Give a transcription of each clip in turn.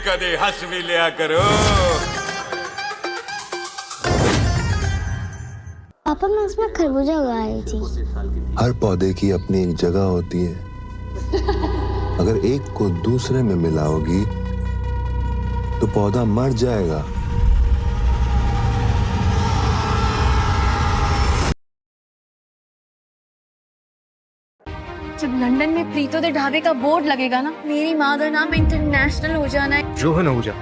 कदे हंस भी लिया करो। पापा मैं उसमें खरबूजा उगा रही थी। हर पौधे की अपनी एक जगह होती है। अगर एक को दूसरे में मिलाओगी तो पौधा मर जाएगा। जब लंदन में प्रीतो दे ढाबे का बोर्ड लगेगा ना, मेरी माँ का नाम इंटरनेशनल हो जाना है। रोहन हो जा।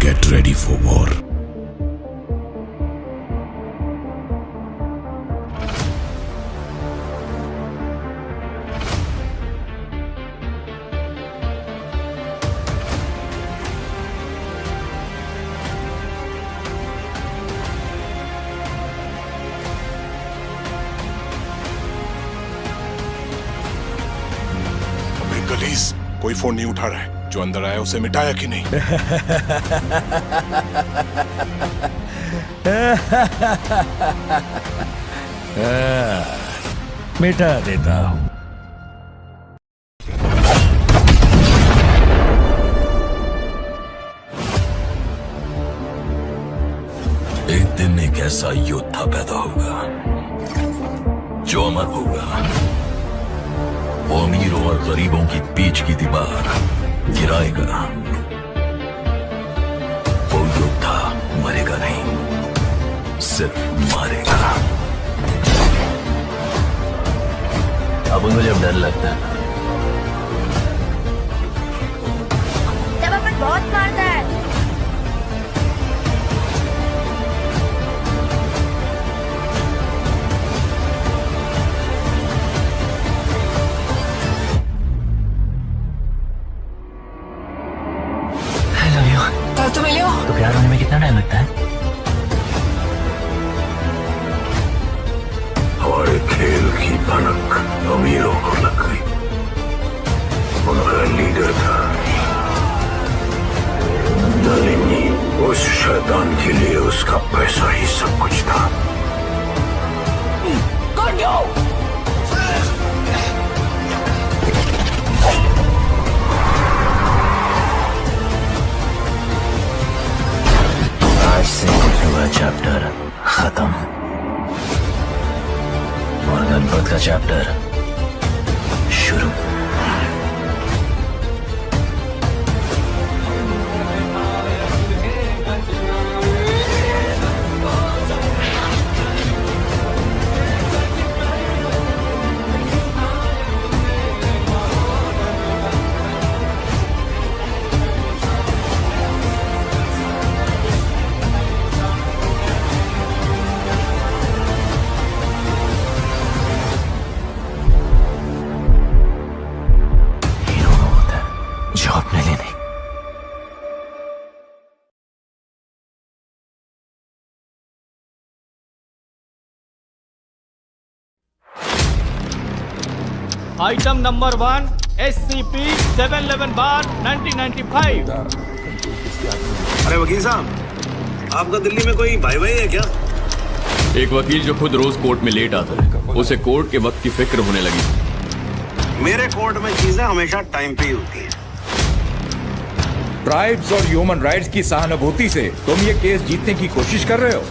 Get ready for war. गलीस, कोई फोन नहीं उठा रहा है। जो अंदर आया उसे मिटाया कि नहीं? मिटा देता हूं। एक दिन एक ऐसा योद्धा पैदा होगा जो अमर होगा। वो अमीरों और गरीबों की बीच की दीवार गिराएगा। वो योद्धा मरेगा नहीं, सिर्फ मारेगा। अब उनको जब डर लगता है, जब अपन बहुत मारता है। तो मिले हो? तो प्यार होने में कितना टाइम लगता है? हमारे खेल की भनक अमीरों को लग गई। उनका लीडर था नलिनी। उस शैतान के लिए उसका पैसा ही सब कुछ था। आज से हुआ चैप्टर खत्म और गणपत का चैप्टर शुरू। जो अपने लिए नहीं। आइटम नंबर 1 SCP-711 बार 1995। अरे वकील साहब, आपका दिल्ली में कोई भाई भाई है क्या? एक वकील जो खुद रोज कोर्ट में लेट आता है, उसे कोर्ट के वक्त की फिक्र होने लगी। मेरे कोर्ट में चीजें हमेशा टाइम पे ही होती हैं। ट्राइब्स और ह्यूमन राइट्स की सहानुभूति से तुम ये केस जीतने की कोशिश कर रहे हो।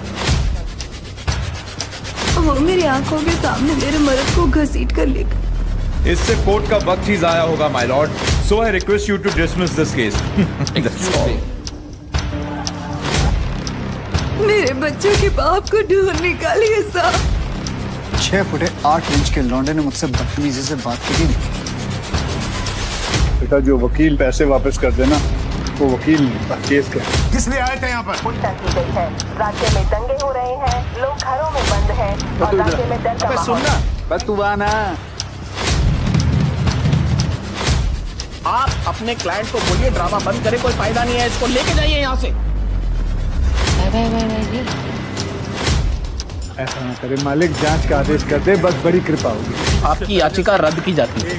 वो मेरी आंखों के सामने मेरे मर्द को घसीट कर ले गए। इससे कोर्ट का वक्त ही जाया होगा my lord. So I request you to dismiss this case. मेरे बच्चों के बाप को ढूंढ निकालिए साहब। 6 फुट 8 इंच के लौंडे ने मुझसे बदतमीजी से बात की थी। बेटा, जो वकील पैसे वापस कर देना वो वकील केस कर। किस लिए आए थे यहाँ पर? पुष्टा की गई है। राज्य में दंगे हो रहे हैं, लोग घरों में बंद हैं और राज्य में डर का माहौल। सुनना, बस तू आना। आप अपने क्लाइंट को बोलिए ड्रामा बंद करे, कोई फायदा नहीं है, इसको लेके जाइए यहाँ से। ऐसा ना करे मालिक, जांच का आदेश कर दे, बस बड़ी कृपा होगी। आपकी याचिका रद्द की जाती है।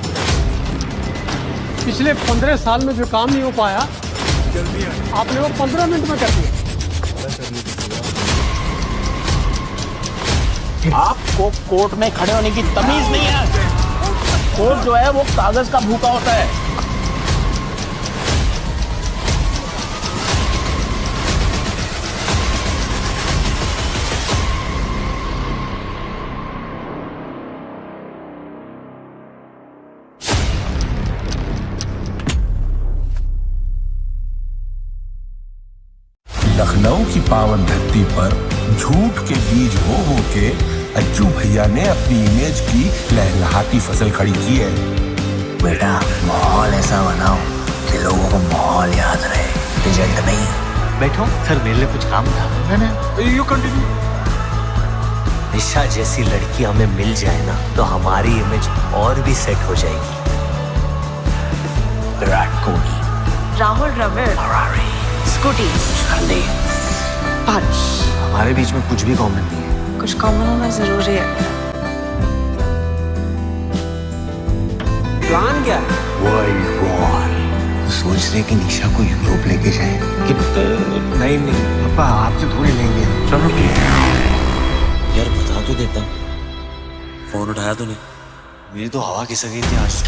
पिछले 15 साल में जो काम नहीं हो पाया आपने वो 15 मिनट में कर दिया। आपको कोर्ट में खड़े होने की तमीज नहीं है। कोर्ट जो है वो कागज का भूखा होता है। लखनऊ की पावन धरती पर झूठ के बीज हो के अज्जू भैया ने अपनी इमेज की लहलहाती फसल खड़ी की है। बेटा माहौल ऐसा बनाओ कि लोगों को माहौल याद रहे, रिजल्ट नहीं। बैठो सर, मेरे लिए कुछ काम था ना। You continue. निशा जैसी लड़की हमें मिल जाए ना तो हमारी इमेज और भी सेट हो जाएगी। विराट कोहली, राहुल द्रविड़, स्कूटी, हमारे बीच में कुछ भी कॉमन नहीं है। कुछ कॉमन होना जरूरी है। प्लान क्या है? World war. सोच रहे कि निशा को यूरोप लेके जाए। नहीं पापा, आपसे थोड़ी लेंगे। चलो यार, बता तो देता। फोन उठाया तो नहीं? मेरी तो हवा खिसक गई थी आज।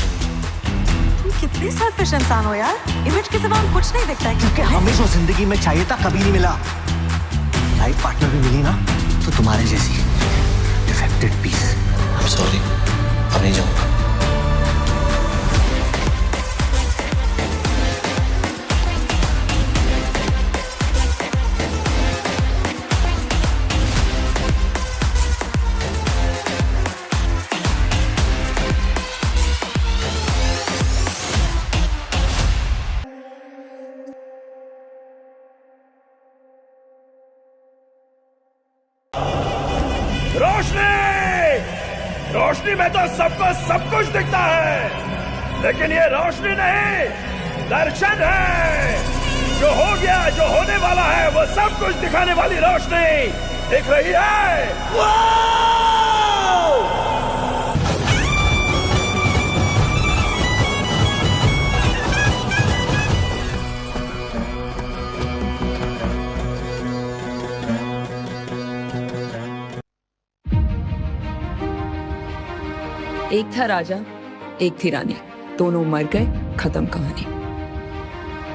कितनी सेल्फिश इंसान हो यार। इमेज के सिवा कुछ नहीं दिखता है। क्योंकि हमें जो जिंदगी में चाहिए था कभी नहीं मिला। लाइफ पार्टनर भी मिली ना तो तुम्हारे जैसी डिफेक्टेड पीस। I'm sorry, अब नहीं जाऊंगा। रोशनी में तो सबको सब कुछ दिखता है, लेकिन ये रोशनी नहीं, दर्शन है। जो हो गया, जो होने वाला है, वो सब कुछ दिखाने वाली रोशनी दिख रही है। एक था राजा, एक थी रानी, दोनों मर गए, खत्म कहानी।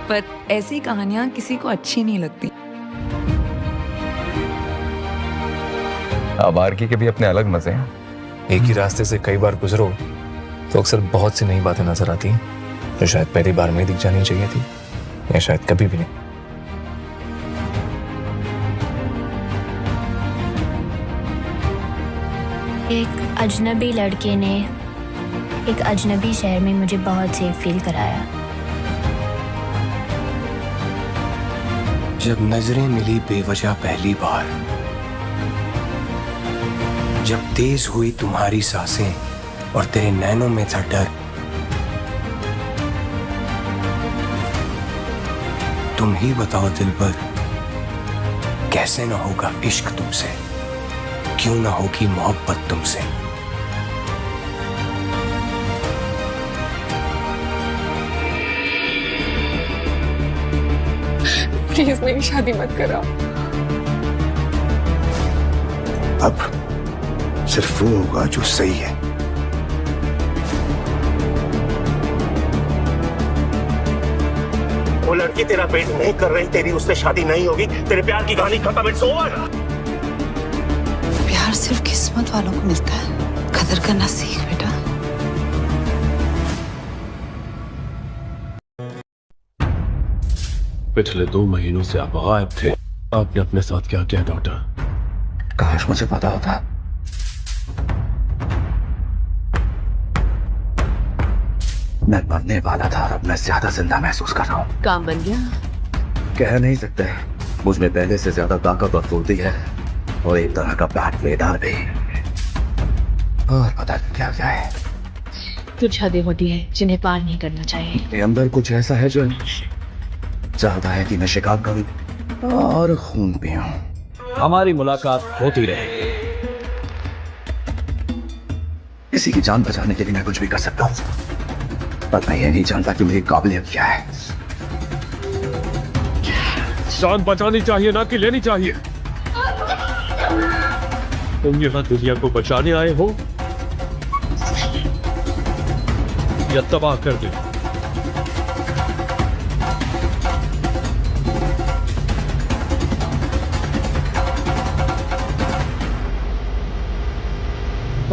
पर ऐसी कहानियां किसी को अच्छी नहीं लगती। आबारकी के भी अपने अलग मजे हैं। एक ही रास्ते से कई बार गुजरो तो अक्सर बहुत सी नई बातें नजर आती हैं जो शायद पहली बार में दिख जानी चाहिए थी, या शायद कभी भी नहीं। एक अजनबी लड़के ने एक अजनबी शहर में मुझे बहुत सेफ फील कराया। जब नजरें मिली बेवजह पहली बार, जब तेज हुई तुम्हारी सांसें और तेरे नैनों में था डर, तुम ही बताओ दिलबर, कैसे न होगा इश्क तुमसे, क्यों ना होगी मोहब्बत तुमसे। प्लीज मेरी शादी मत कराओ। अब सिर्फ वो होगा जो सही है। वो लड़की तेरा पेट नहीं कर रही, तेरी उससे शादी नहीं होगी, तेरे प्यार की कहानी खत्म। It's over. प्यार सिर्फ किस्मत वालों को मिलता है, कदर करना सीख बेटा। पिछले 2 महीनों से आप गायब थे। आपने अपने साथ क्या किया डॉक्टर? काश मुझे पता होता। मैं मरने वाला था, अब मैं ज्यादा जिंदा महसूस कर रहा हूँ। काम बन गया? कह नहीं सकते, मुझ में पहले से ज्यादा ताकत और फुर्ती है, और एक तरह का बैट लेदार भी। और पता नहीं क्या क्या है। कुछ हदें होती है जिन्हें पार नहीं करना चाहिए। मेरे अंदर कुछ ऐसा है जो चाहता है कि मैं शिकार करूं और खून पीऊं। हमारी मुलाकात होती रहे। किसी की जान बचाने के लिए मैं कुछ भी कर सकता हूं, पर मैं ये नहीं जानता कि मेरी काबिलियत क्या है। जान बचानी चाहिए ना कि लेनी चाहिए? तुम यहाँ दुनिया को बचाने आए हो या तबाह कर दे?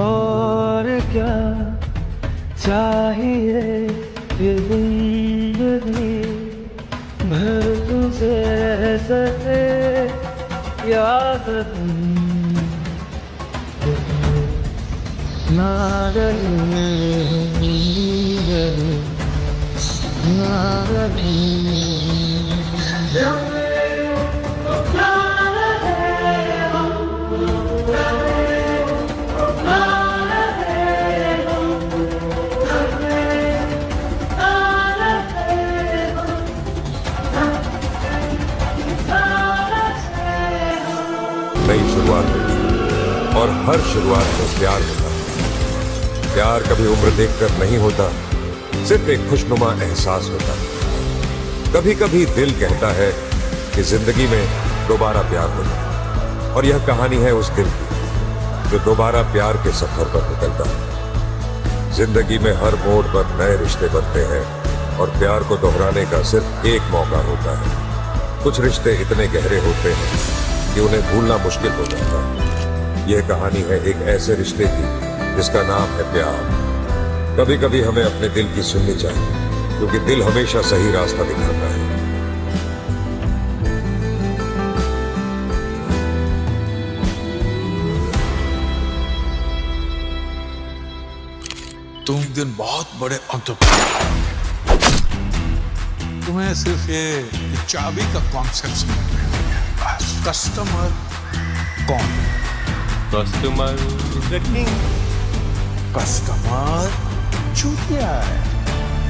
और क्या चाहिए ये जिंदगी भर तुझसे रह सके याद ना नई शुरुआत होती और हर शुरुआत में प्यार होता है। प्यार कभी उम्र देखकर नहीं होता, सिर्फ एक खुशनुमा एहसास होता है। कभी कभी दिल कहता है कि जिंदगी में दोबारा प्यार होगा, और यह कहानी है उस दिल की जो दोबारा प्यार के सफर पर निकलता है। जिंदगी में हर मोड़ पर नए रिश्ते बनते हैं और प्यार को दोहराने का सिर्फ एक मौका होता है। कुछ रिश्ते इतने गहरे होते हैं कि उन्हें भूलना मुश्किल हो जाता है। यह कहानी है एक ऐसे रिश्ते की जिसका नाम है प्यार। कभी कभी हमें अपने दिल की सुननी चाहिए, क्योंकि दिल हमेशा सही रास्ता दिखाता है। तुम दिन बहुत बड़े तुम्हें सिर्फ ये चाबी का कॉन्सेप्ट समझ में नहीं है। कस्टमर कौन? Customer is the king. Customer चूतिया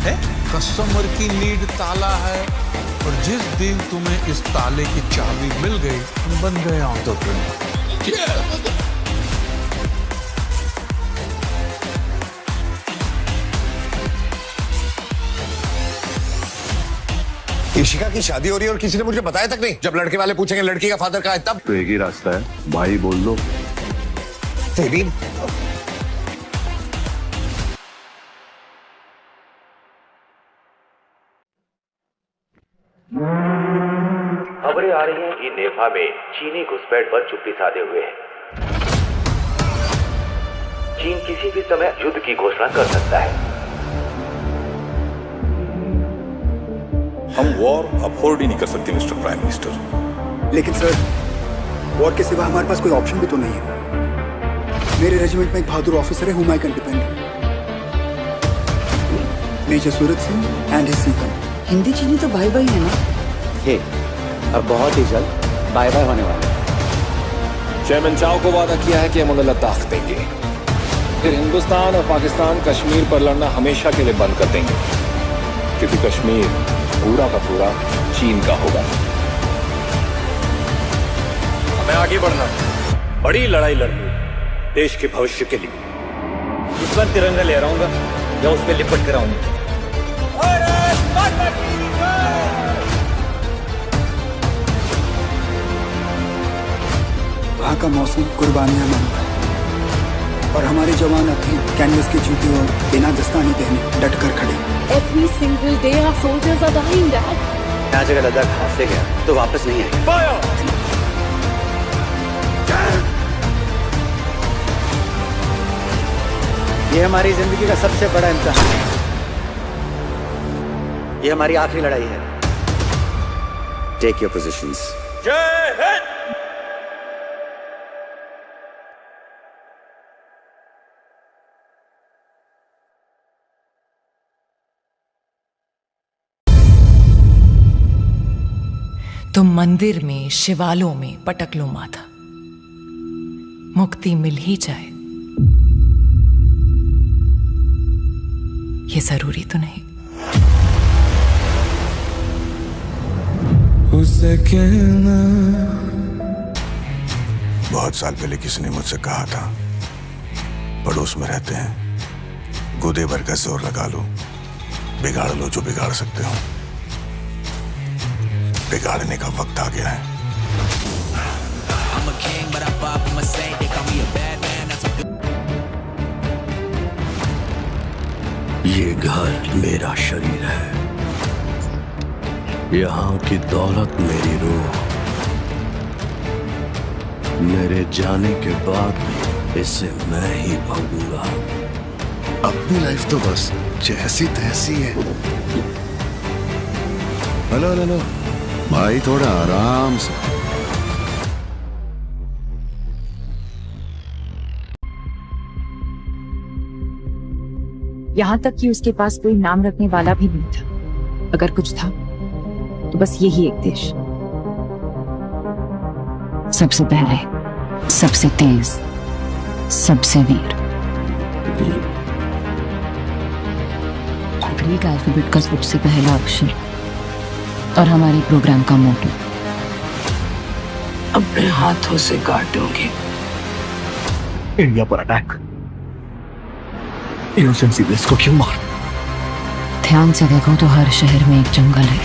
है? कस्टमर की लीड ताला है, और जिस दिन तुम्हें इस ताले की चाबी मिल गई, तुम बन गए एंटरप्रेन्योर। इशिका की शादी हो रही है और किसी ने मुझे बताया तक नहीं। जब लड़के वाले पूछेंगे लड़की का फादर कहाँ है, तब तो एक ही रास्ता है, भाई बोल दो। तेरी खबरें आ रही हैं कि नेफा में चीनी घुसपैठ पर चुप्पी साधे हुए है। चीन किसी भी समय युद्ध की घोषणा कर सकता है। हम वॉर अफोर्ड ही नहीं कर सकते मिस्टर प्राइम मिनिस्टर। लेकिन सर, वॉर के सिवा हमारे पास कोई ऑप्शन भी तो नहीं है। मेरे रेजिमेंट में एक बहादुर ऑफिसर है whom I can depend on, major Suraj Singh and his सीकम। हिंदी चीनी तो भाई भाई है ना? हे, अब बहुत ही जल्द बाय बाय होने वाला है। चेयरमैन चाव को वादा किया है कि हम उन्हें लद्दाख देंगे, फिर हिंदुस्तान और पाकिस्तान कश्मीर पर लड़ना हमेशा के लिए बंद कर देंगे, क्योंकि कश्मीर पूरा का पूरा चीन का होगा। हमें आगे बढ़ना, बड़ी लड़ाई लड़नी देश के भविष्य के लिए। इस बार तिरंगा ले आऊंगा या उस पर लिपट कर आऊंगा। वहाँ का मौसम कुर्बानियां मांगता है, और हमारे जवान अब भी कैनवस के जूते और बिना दस्ताने पहने डट कर खड़े। Every single day our soldiers are dying, Dad. आज अगर लद्दाख हाथ से गया तो वापस नहीं आएगा। ये हमारी जिंदगी का सबसे बड़ा इम्तिहान है। ये हमारी आखिरी लड़ाई है। Take your positions. जय हिंद। तुम मंदिर में, शिवालों में पटक लो माथा, मुक्ति मिल ही जाए ये जरूरी तो नहीं। उसे कहना। बहुत साल पहले किसी ने मुझसे कहा था, पड़ोस में रहते हैं, गोदे भर का जोर लगा लो, बिगाड़ लो जो बिगाड़ सकते हो। बिगाड़ने का वक्त आ गया है। ये घर मेरा शरीर है, यहाँ की दौलत मेरी रूह। मेरे जाने के बाद भी इसे मैं ही भागूंगा। अपनी लाइफ तो बस जैसी तैसी है। हेलो हेलो भाई, थोड़ा आराम से। यहाँ तक कि उसके पास कोई नाम रखने वाला भी नहीं था। अगर कुछ था तो बस यही एक देश। सबसे पहले, सबसे तेज, सबसे वीर। ग्रीक अल्फाबेट का सबसे पहला अक्षर और हमारे प्रोग्राम का मोटो। अपने हाथों से काटोगे। इंडिया पर अटैक। इनोसेंट सिविल्स को क्यों मार? ध्यान से देखो तो हर शहर में एक जंगल है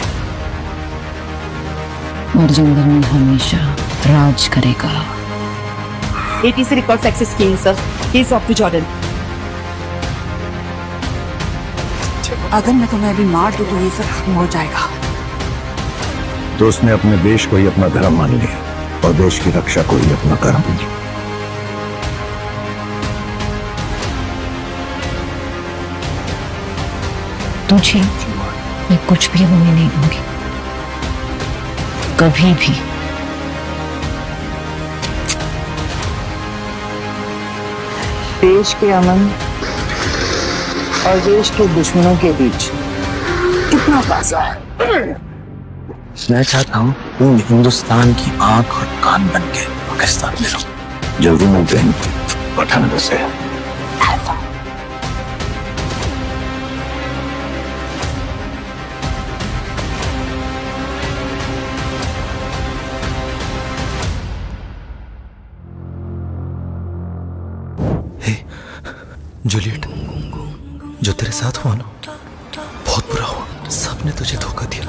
और जंगल में हमेशा राज करेगा। ATC records access key, sir. Case off to Jordan. अगर मैं तुम्हें अभी मार दूं तो ये सब खत्म हो जाएगा। तो उसने अपने देश को ही अपना धर्म मान लिया और देश की रक्षा को ही अपना कर्म। तुझे मैं कुछ भी होने नहीं दूंगी, कभी भी। देश के अमन और देश के दुश्मनों के बीच कितना फासला है। मैं चाहता हूँ तुम हिंदुस्तान की आंख और कान बन के पाकिस्तान में रहो। जल्दी मिलते हैं पठान से। जूलियट, जो तेरे साथ हुआ ना, बहुत बुरा हुआ। सबने तुझे धोखा दिया,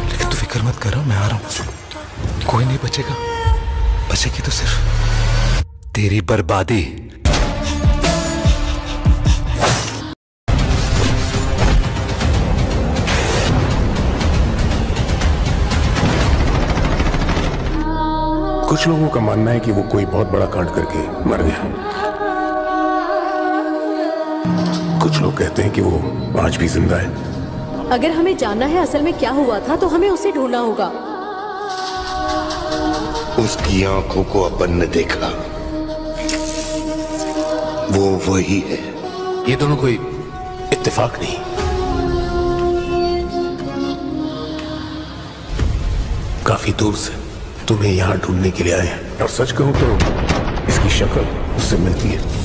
लेकिन तू फिक्र मत कर, मैं आ रहा हूं। कोई नहीं बचेगा, बचेगी तो सिर्फ तेरी बर्बादी। कुछ लोगों का मानना है कि वो कोई बहुत बड़ा कांड करके मर गया। कुछ लोग कहते हैं कि वो आज भी जिंदा है। अगर हमें जानना है असल में क्या हुआ था तो हमें उसे ढूंढना होगा। उसकी आंखों को अपन ने देखा, वो वही है। ये दोनों कोई इत्तेफाक नहीं। काफी दूर से तुम्हें यहाँ ढूंढने के लिए आए हैं, और सच कहूं तो इसकी शक्ल उससे मिलती है।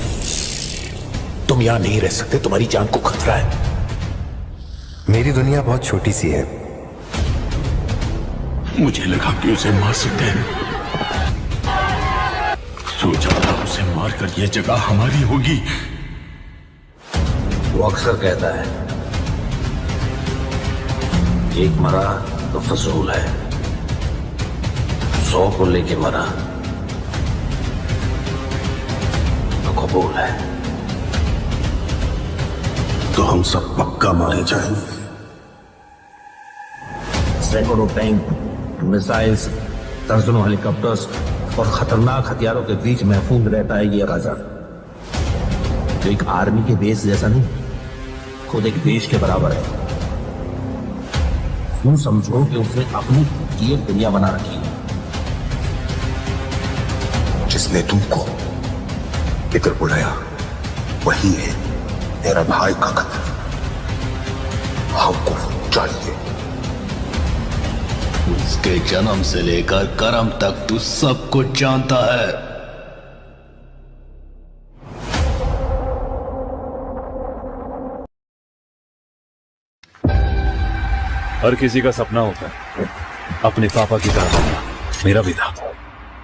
तुम यहाँ नहीं रह सकते, तुम्हारी जान को खतरा है। मेरी दुनिया बहुत छोटी सी है। मुझे लगा कि उसे मार सकते हैं। सोचा था उसे मारकर यह जगह हमारी होगी। वो अक्सर कहता है, एक मरा तो फसूल है, 100 को लेके मरा तो कबूल है। तो हम सब पक्का मारे जाएंगे। सैकड़ों टैंक, मिसाइल्स, दर्जनों हेलीकॉप्टर्स और खतरनाक हथियारों के बीच महफूज रहता है ये गाजा। जो एक आर्मी के बेस जैसा नहीं, खुद एक देश के बराबर है। तुम समझो कि उसने अपनी की एक दुनिया बना रखी है। जिसने तुमको इधर बुलाया वही है मेरा भाई का कत्ल। हमको चाहिए। उसके जन्म से लेकर कर्म तक तू सब कुछ जानता है। हर किसी का सपना होता है अपने पापा की तरह बनना। मेरा भी था।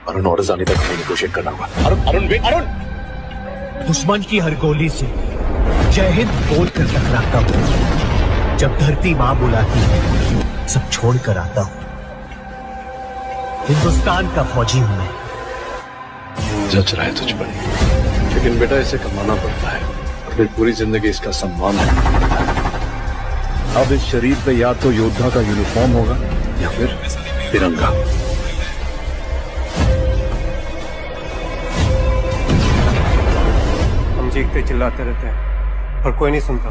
अरुण ऑर्डर आने तक हमें नेगोशिएट करना होगा। अरुण दुश्मन की हर गोली से जय हिंद बोलकर टकराता हूँ। जब धरती माँ बुलाती है सब छोड़कर आता हूँ। हिंदुस्तान का फौजी हूँ मैं। जच रहा है तुझ पर, लेकिन बेटा इसे कमाना पड़ता है। फिर पूरी जिंदगी इसका सम्मान है। अब इस शरीर पे या तो योद्धा का यूनिफॉर्म होगा या फिर तिरंगा। हम चीखते चिल्लाते रहते हैं और कोई नहीं सुनता।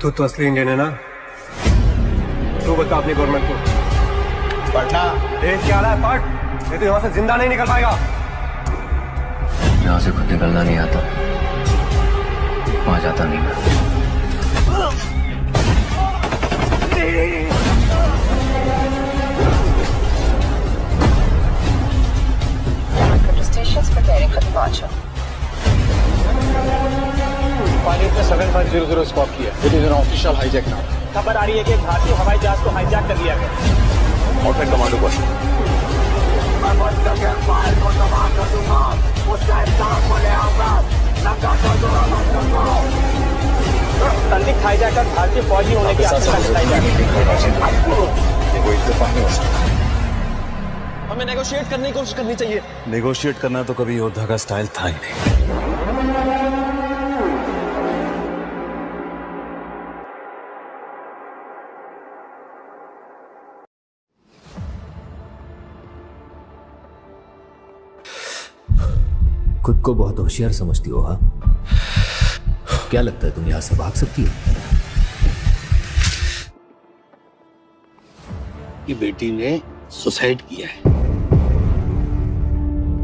तू तो असली इंडियन है ना? तू बता अपनी गवर्नमेंट को। पढ़ना देश क्या रहा है, पढ़, नहीं तो यहाँ से जिंदा नहीं निकल पाएगा। यहाँ से खुद निकलना नहीं आता, वहां जाता नहीं मैं। पायलट ने 7500 स्पॉट किया। It is an official hijack now. खबर आ रही है कि भारतीय हवाई जहाज को हाईजैक कर लिया गया। ऑर्डर कमांडो पर। संदिग्ध हाईजैकर भारतीय फौजी होने की आशंका जताई जा रही है। हमें नेगोशिएट करने की कोशिश करनी चाहिए। नेगोशिएट करना तो कभी योद्धा का स्टाइल था ही नहीं। खुद को बहुत होशियार समझती हो? हाँ, क्या लगता है तुम यहां से भाग सकती हो? ये बेटी ने सुसाइड किया है,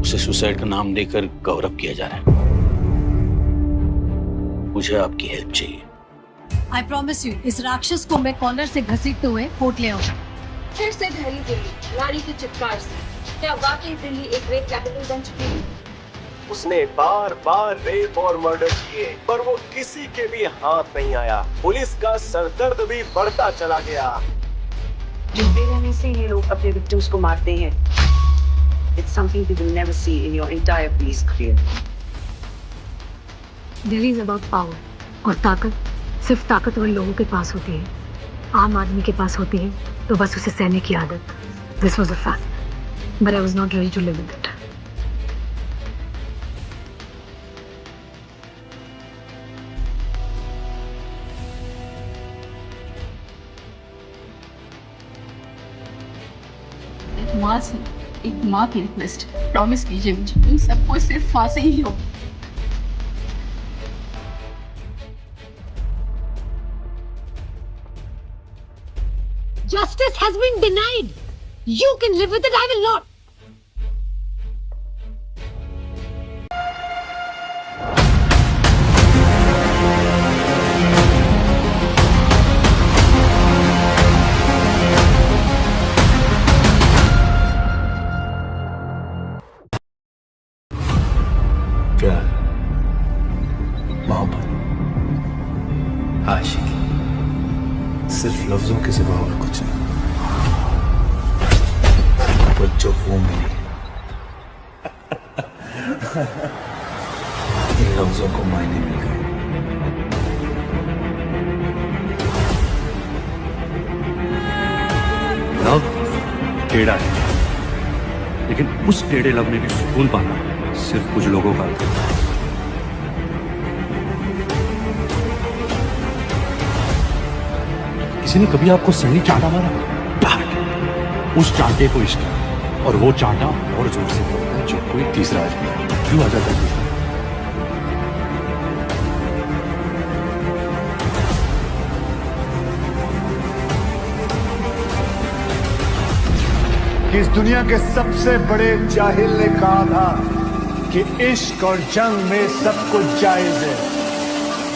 उसे सुसाइड का नाम देकर गौरव किया जा रहा है। मुझे आपकी हेल्प चाहिए। आई प्रॉमिस यू, इस राक्षस को मैं कॉर्नर से घसीटते हुए कोर्ट ले आऊंगा। फिर से ढली दिल्ली रानी की चित्कार से। क्या वाकई दिल्ली एक ग्रेट कैपिटल बन चुकी है? उसने बार बार रेप और मर्डर किए, पर वो किसी के भी हाथ नहीं आया। पुलिस का सरदर्द भी बढ़ता चला गया। जिस बेरहमी से ये लोग अपने विक्टिम्स को मारते हैं, it's something you will never see in your entire police career. Delhi is about power, और ताकत सिर्फ ताकतवर लोगों के पास होती है। आम आदमी के पास होती है तो बस उसे सहने की आदत। This was a fact, but I was not ready to live with it. माँ से एक माँ की रिक्वेस्ट, प्रॉमिस कीजिए मुझे इन सबको सिर्फ फांसी ही हो। Justice has been denied. You can live with it, I will not. प्यार, मोहब्बत, आशिकी, सिर्फ लफ्जों के सिवा और कुछ नहीं। पर जो वो मिली, इन लफ्जों को मायने मिल गए। लव टेढ़ा है, लेकिन उस टेढ़े लव में भी सुकून पाना सिर्फ कुछ लोगों का होता है। किसी ने कभी आपको सही चांटा मारा? उस चांटे को इश्क, और वो चांटा और जोर से पड़ता है जो कोई तीसरा आदमी क्यों आ जाता है। इस दुनिया के सबसे बड़े जाहिल ने कहा था कि इश्क और जंग में सब कुछ जायज है,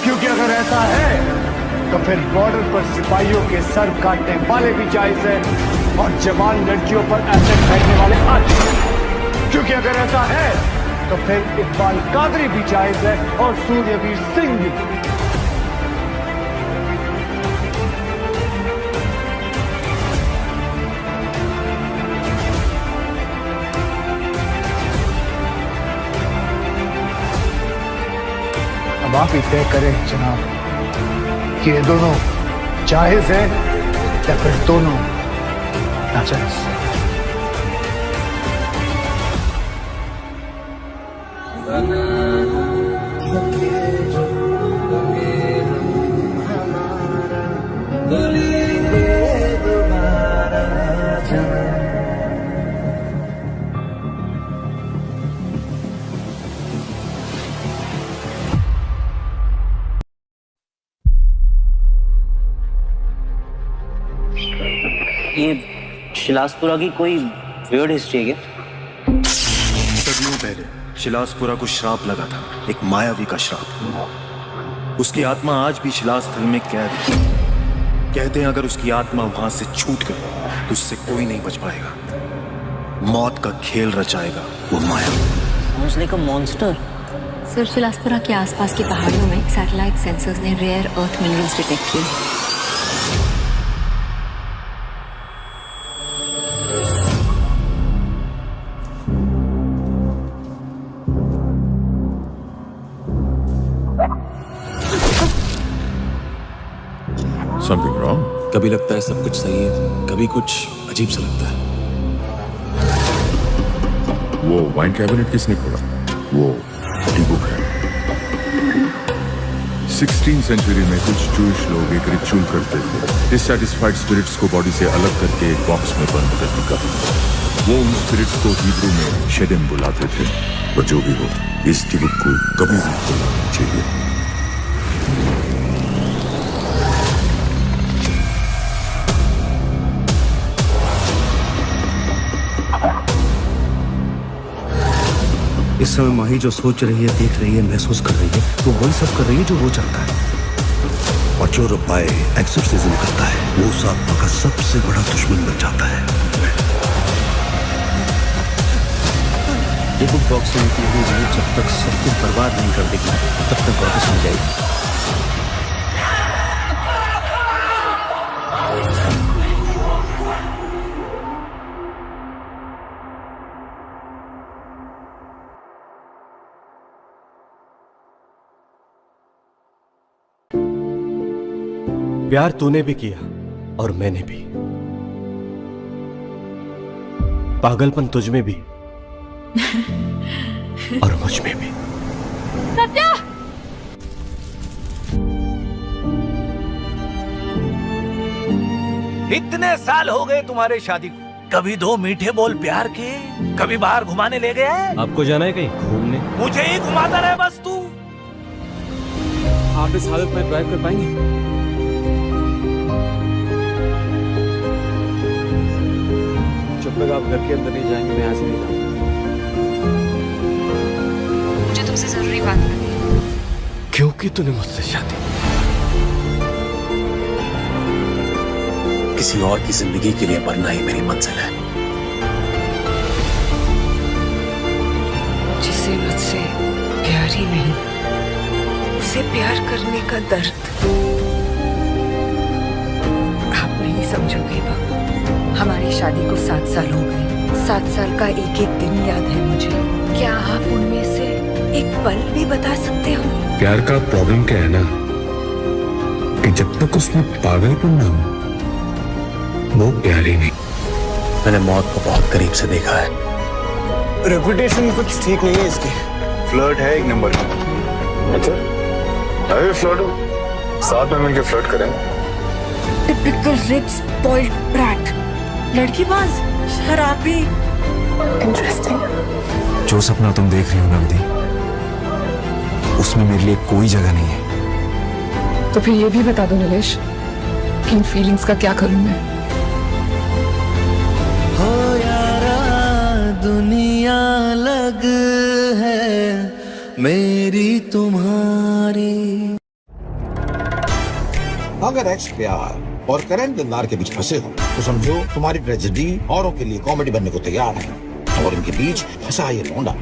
क्योंकि अगर ऐसा है तो फिर बॉर्डर पर सिपाहियों के सर काटने वाले भी जायज है और जवान लड़कियों पर एसिड फेंकने वाले आज, क्योंकि अगर ऐसा है तो फिर इकबाल कादरी भी जायज है और सूर्यवीर सिंह भी। अब आप ही तय करें जनाब कि ये दोनों जायज है या फिर दोनों नाजायज। बनाना ये शिलासपुरा की कोई वियर्ड हिस्ट्री है क्या? सदियों पहले शिलासपुरा को श्राप लगा था, एक मायावी का श्राप। उसकी आत्मा आज भी शिलास्थल में कैद है। कहते हैं अगर उसकी आत्मा वहां से छूट गई तो उससे कोई नहीं बच पाएगा। मौत का खेल रचाएगा वो माया। Sounds like a monster. Sir, Shilaspura के आसपास की पहाड़ियों में सैटेलाइट सेंसर्स ने रेयर अर्थ मिनरल्स डिटेक्ट किए। Something wrong? कभी लगता है सब कुछ सही है, कभी कुछ अजीब सा लगता है। वो वाइन कैबिनेट किसने खोला? वो बुक है। 16th सेंचुरी में कुछ जूश लोग एक रिचुअल करते थे, डिससैटिस्फाइड स्पिरिट्स को बॉडी से अलग करके एक बॉक्स में बंद करने का। वो उन स्पिरिट्स को हिब्रू में शेडेम बुलाते थे। पर जो भी हो, इस बुक को कभी भी खोलना नहीं चाहिए। इस समय माही जो सोच रही है, देख रही है, महसूस कर रही है, वो वही सब कर रही है जो वो चाहता है। और जो रब्बाए एक्सोर्सिज्म करता है, वो उस आत्मा का सबसे बड़ा दुश्मन बन जाता है। ये बुक बॉक्स में निकली हुई है, जब तक सब कुछ बर्बाद नहीं कर देगी तब तक वापस मिल जाएगी। प्यार तूने भी किया और मैंने भी। पागलपन तुझ में भी और मुझ में भी। सत्या! इतने साल हो गए तुम्हारे शादी को, कभी दो मीठे बोल प्यार के, कभी बाहर घुमाने ले गया है? आपको जाना है कहीं घूमने? मुझे ही घुमाता रहे बस तू। आप इस हालत में ड्राइव कर पाएंगे? जब तक आप घर के अंदर नहीं जाएंगे मैं यहाँ से नहीं जाऊंगा। मुझे तुमसे जरूरी बात करनी है। क्योंकि तूने मुझसे शादी। किसी और की जिंदगी के लिए मरना ही मेरी मंजिल है। जिसे मुझसे प्यार ही नहीं, उसे प्यार करने का दर्द आप नहीं समझोगे बाबू। हमारी शादी को 7 साल हो गए। 7 साल का एक एक दिन याद है मुझे। क्या आप उनमें से एक पल भी बता सकते हो? प्यार का प्रॉब्लम क्या है ना, कि जब तक उसमें पागलपन ना हो वो प्यार ही नहीं। मैंने मौत को बहुत करीब से देखा है। रेपुटेशन कुछ ठीक नहीं है इसकी। फ्लर्ट है एक नंबर का। अच्छा, अरे फ्लर्ट हो, साथ में मिलकर फ्लर्ट करेंगे। टिपिकल रिच स्पॉइल्ड ब्रैट, लड़कीबाज, शराबी। इंटरेस्टिंग। जो सपना तुम देख रही हो ना विधि, उसमें मेरे लिए कोई जगह नहीं है। तो फिर ये भी बता दो नीलेश कि इन फीलिंग्स का क्या करूं मैं? हो यारा दुनिया लग है मेरी तुम्हारी। अगर एक्स प्यार और करंट दिलदार के बीच फंसे हो तो समझो तुम्हारी ट्रेजेडी औरों के लिए कॉमेडी बनने को तैयार है। और इनके बीच फंसा ये लौंडा।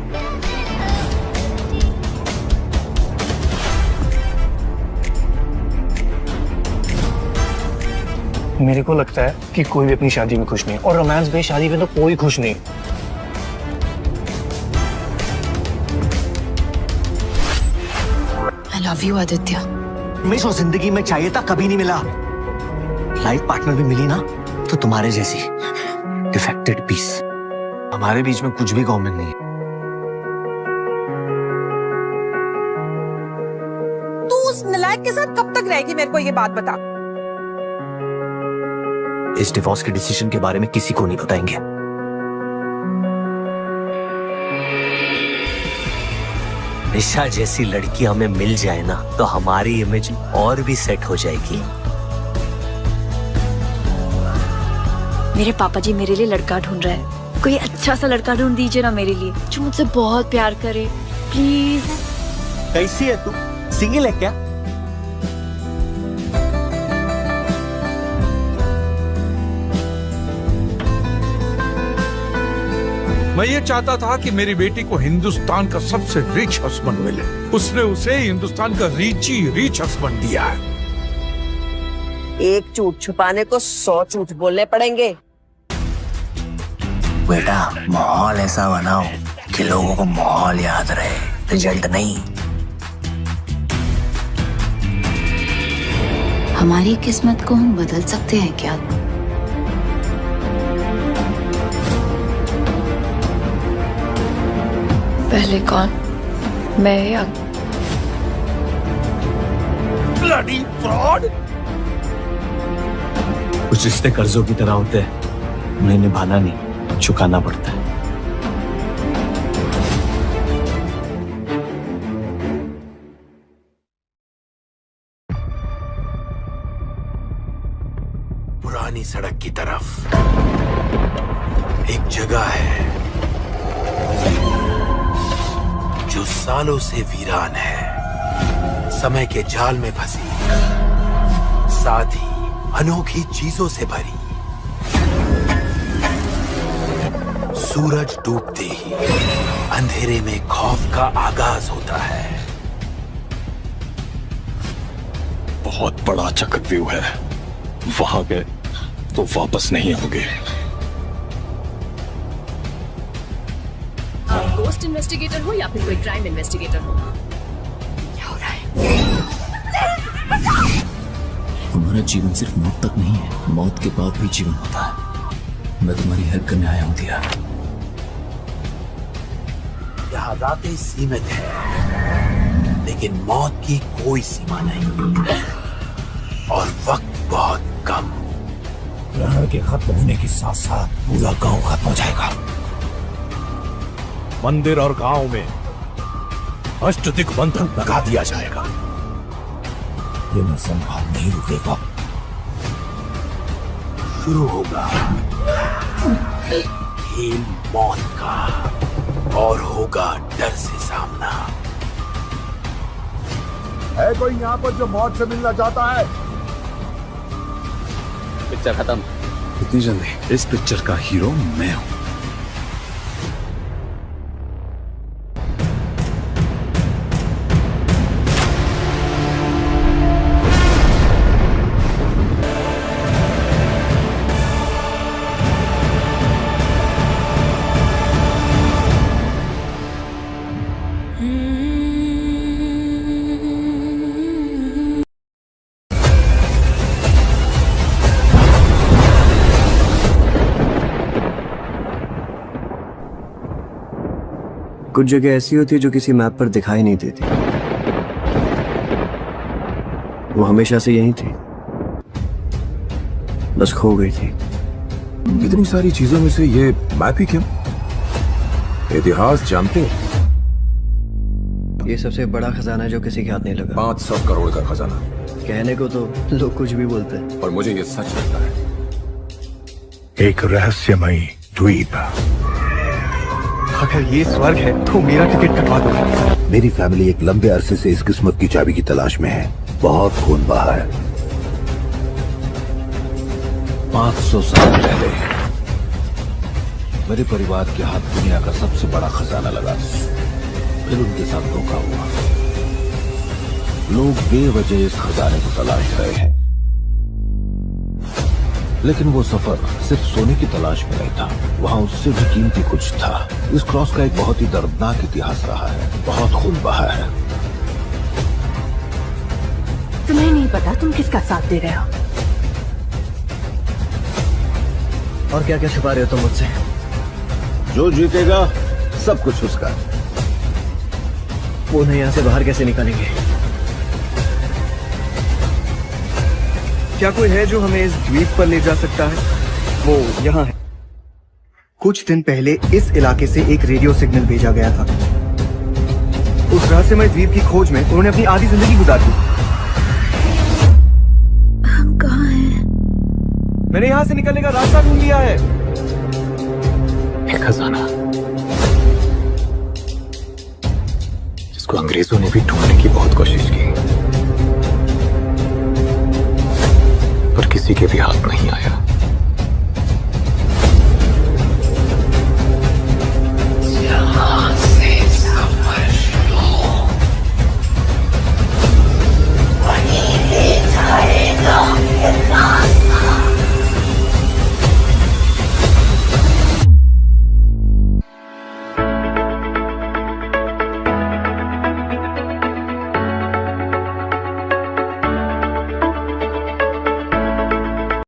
मेरे को लगता है कि कोई भी अपनी शादी में खुश नहीं, और रोमांस बेस्ड शादी में तो कोई खुश नहीं। I love you, Aditya. मैं जो जिंदगी में चाहिए था कभी नहीं मिला। लाइफ पार्टनर भी मिली ना तो तुम्हारे जैसी डिफेक्टेड पीस। हमारे बीच में कुछ भी कॉमन नहीं है। तू उस नालायक के साथ कब तक रहेगी, मेरे को ये बात बता। इस डिवोर्स के डिसीजन के बारे में किसी को नहीं बताएंगे। निशा जैसी लड़की हमें मिल जाए ना तो हमारी इमेज और भी सेट हो जाएगी। मेरे पापा जी मेरे लिए लड़का ढूंढ रहा है। कोई अच्छा सा लड़का ढूंढ दीजिए ना मेरे लिए, जो मुझसे बहुत प्यार करे प्लीज। कैसी है तू? सिंगल है क्या? मैं ये चाहता था कि मेरी बेटी को हिंदुस्तान का सबसे रिच हस्बैंड मिले। उसने उसे हिंदुस्तान का रिच हस्बैंड दिया है। एक झूठ छुपाने को 100 झूठ बोलने पड़ेंगे। बेटा माहौल ऐसा बनाओ कि लोगों को माहौल याद रहे, रिजल्ट नहीं। हमारी किस्मत को हम बदल सकते हैं क्या? पहले कौन, मैं या ब्लडी फ्रॉड? कुछ रिश्ते कर्जों की तरह होते हैं, उन्हें निभाना नहीं, चुकाना पड़ता है। पुरानी सड़क की तरफ एक जगह है जो सालों से वीरान है, समय के जाल में फंसी, साथ ही अनोखी चीजों से भरी। सूरज डूबते ही अंधेरे में खौफ का आगाज होता है। बहुत बड़ा चक्रव्यूह है, वहां गए तो वापस नहीं आओगे। आप गोस्ट इन्वेस्टिगेटर हो या फिर कोई क्राइम इन्वेस्टिगेटर हो? क्या हो रहा है? हमारा जीवन सिर्फ मौत तक नहीं है, मौत के बाद भी जीवन होता है। मैं तुम्हारी हेल्प करने आया हूं दिया। यहाँ रातें सीमित है, लेकिन मौत की कोई सीमा नहीं और वक्त बहुत कम। ग्रहण के खत्म होने के साथ साथ पूरा गांव खत्म हो जाएगा। मंदिर और गांव में अष्टदिग्बंधन लगा दिया जाएगा। ये नरसंहार नहीं रुकेगा। शुरू होगा खेल मौत का और होगा डर से सामना। है कोई यहाँ पर जो मौत से मिलना चाहता है? पिक्चर खत्म। कितनी जल्दी? इस पिक्चर का हीरो मैं हूं। कुछ जगह ऐसी होती है जो किसी मैप पर दिखाई नहीं देती। वो हमेशा से यही थी, बस खो गई थी। इतनी सारी चीजों में से ये मैप ही क्यों? इतिहास जानते हो? ये सबसे बड़ा खजाना जो किसी के हाथ नहीं लगा। 500 करोड़ का खजाना। कहने को तो लोग कुछ भी बोलते हैं, और मुझे ये सच लगता है। एक रहस्यमयी द्वीप। अगर ये स्वर्ग है तो मेरा टिकट कटवा दो। मेरी फैमिली एक लंबे अरसे से इस किस्मत की चाबी की तलाश में है। बहुत खून बहा है। 500 साल पहले मेरे परिवार के हाथ दुनिया का सबसे बड़ा खजाना लगा। फिर उनके साथ धोखा हुआ। लोग बेवजह इस खजाने को तलाश रहे हैं, लेकिन वो सफर सिर्फ सोने की तलाश में नहीं था। वहाँ उससे भी कीमती कुछ था। इस क्रॉस का एक बहुत ही दर्दनाक इतिहास रहा है। बहुत खून बहा है। तुम्हें नहीं पता तुम किसका साथ दे रहे हो? और क्या क्या छुपा रहे हो तुम मुझसे? जो जीतेगा सब कुछ उसका। वो नहीं, यहाँ से बाहर कैसे निकालेंगे? क्या कोई है जो हमें इस द्वीप पर ले जा सकता है? वो यहाँ है। कुछ दिन पहले इस इलाके से एक रेडियो सिग्नल भेजा गया था। उस रहस्यमय द्वीप की खोज में उन्होंने अपनी आधी जिंदगी गुजार दी। हम कहाँ हैं? मैंने यहाँ से निकलने का रास्ता ढूंढ लिया है। एक खजाना जिसको अंग्रेजों ने भी ढूंढने की बहुत कोशिश की, पर किसी के भी हाथ नहीं आया।